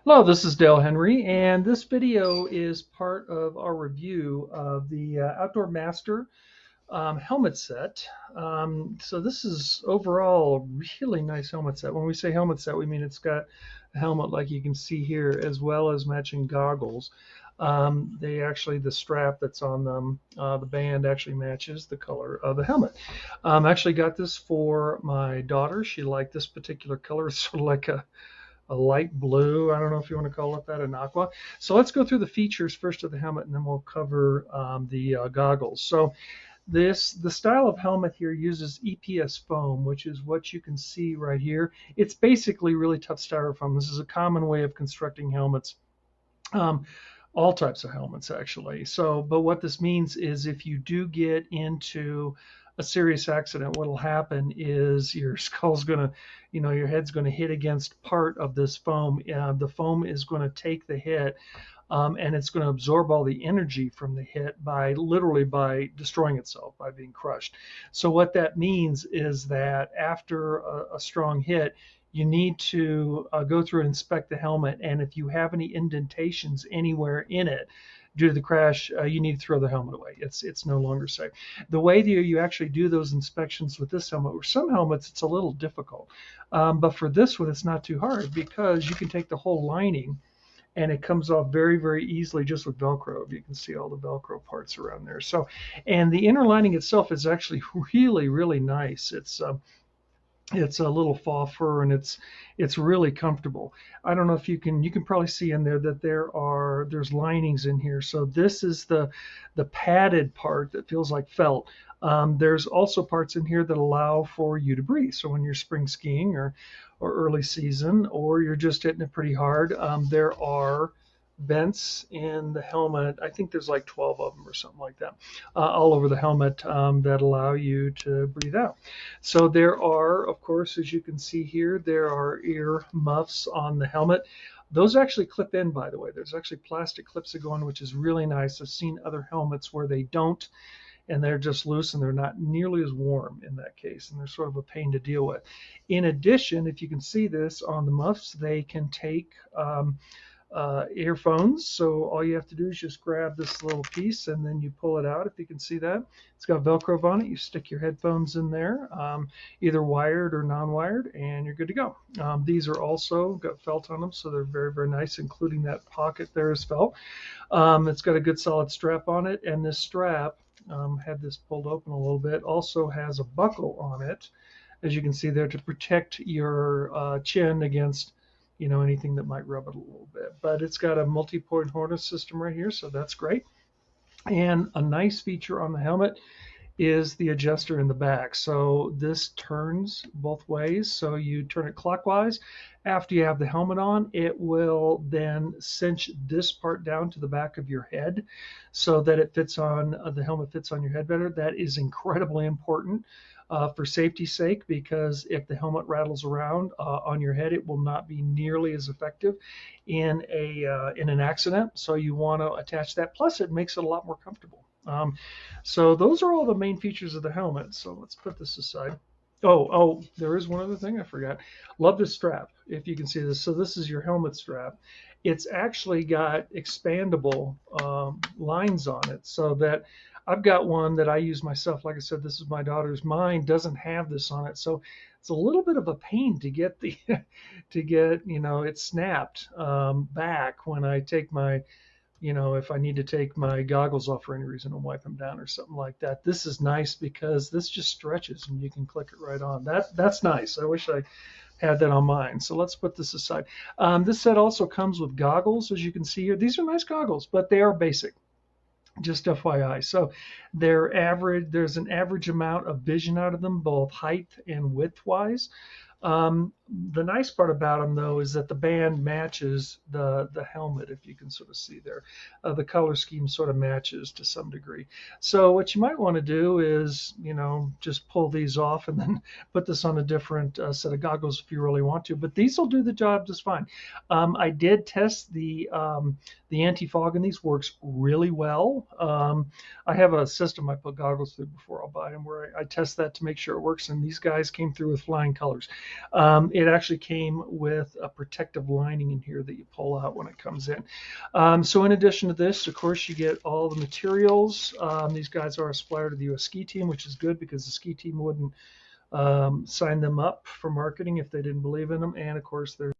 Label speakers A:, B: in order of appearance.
A: Hello, this is Dale Henry, and this video is part of our review of the OutdoorMaster helmet set. So this is overall a really nice helmet set. When we say helmet set, we mean it's got a helmet like you can see here, as well as matching goggles. The strap that's on them, the band actually matches the color of the helmet. I actually got this for my daughter. She liked this particular color. It's sort of like a light blue. I don't know if you want to call it that, an aqua. So let's go through the features first of the helmet, and then we'll cover the goggles. So the style of helmet here uses EPS foam, which is what you can see right here. It's basically really tough styrofoam. This is a common way of constructing helmets. Um, all types of helmets actually. So, but what this means is if you do get into a serious accident, what'll happen is your skull's gonna, your head's gonna hit against part of this foam. The foam is going to take the hit, and it's going to absorb all the energy from the hit by literally by destroying itself, by being crushed. So what that means is that after a strong hit, you need to go through and inspect the helmet, and if you have any indentations anywhere in it due to the crash, you need to throw the helmet away. It's no longer safe. The way that you actually do those inspections with this helmet, or some helmets, it's a little difficult, but for this one, it's not too hard because you can take the whole lining and it comes off very, very easily just with Velcro. You can see all the Velcro parts around there. So, and the inner lining itself is actually really, really nice. It's a little faux fur, and it's really comfortable. I don't know if you can probably see in there that there's linings in here. So this is the padded part that feels like felt. There's also parts in here that allow for you to breathe. So when you're spring skiing or early season, or you're just hitting it pretty hard, there are vents in the helmet. I think there's like 12 of them or something like that, all over the helmet, that allow you to breathe out. So there are, of course, as you can see here, there are ear muffs on the helmet. Those actually clip in, by the way. There's actually plastic clips that go in, which is really nice. I've seen other helmets where they don't, and they're just loose and they're not nearly as warm in that case, and they're sort of a pain to deal with. In addition, if you can see this on the muffs, they can take earphones. So all you have to do is just grab this little piece and then you pull it out. If you can see that, it's got Velcro on it. You stick your headphones in there, either wired or non-wired, and you're good to go. These are also got felt on them, so they're very, very nice, including that pocket there is felt. It's got a good solid strap on it, and this strap, had this pulled open a little bit, also has a buckle on it, as you can see there, to protect your chin against anything that might rub it a little bit. But it's got a multi-point harness system right here, so that's great. And a nice feature on the helmet is the adjuster in the back. So this turns both ways. So you turn it clockwise. After you have the helmet on, it will then cinch this part down to the back of your head so that the helmet fits on your head better. That is incredibly important for safety's sake, because if the helmet rattles around on your head, it will not be nearly as effective in an accident. So you want to attach that. Plus, it makes it a lot more comfortable. So those are all the main features of the helmet. So let's put this aside. Oh, there is one other thing I forgot. Love this strap, if you can see this. So this is your helmet strap. It's actually got expandable lines on it, so that I've got one that I use myself. Like I said, this is my daughter's. Mine doesn't have this on it, so it's a little bit of a pain to get to get it snapped back when I take my if I need to take my goggles off for any reason and wipe them down or something like that. This is nice because this just stretches and you can click it right on. That's nice. I wish I had that on mine. So let's put this aside. This set also comes with goggles, as you can see here. These are nice goggles, but they are basic. Just FYI. So they're average. There's an average amount of vision out of them, both height and width wise. The nice part about them, though, is that the band matches the helmet. If you can sort of see there, the color scheme sort of matches to some degree. So what you might want to do is, just pull these off and then put this on a different set of goggles if you really want to. But these will do the job just fine. I did test the anti-fog in these. Works really well. I have a system I put goggles through before I'll buy them, where I test that to make sure it works. And these guys came through with flying colors. it actually came with a protective lining in here that you pull out when it comes in. So in addition to this, of course, you get all the materials. These guys are a supplier to the US ski team, which is good because the ski team wouldn't sign them up for marketing if they didn't believe in them. And of course, there's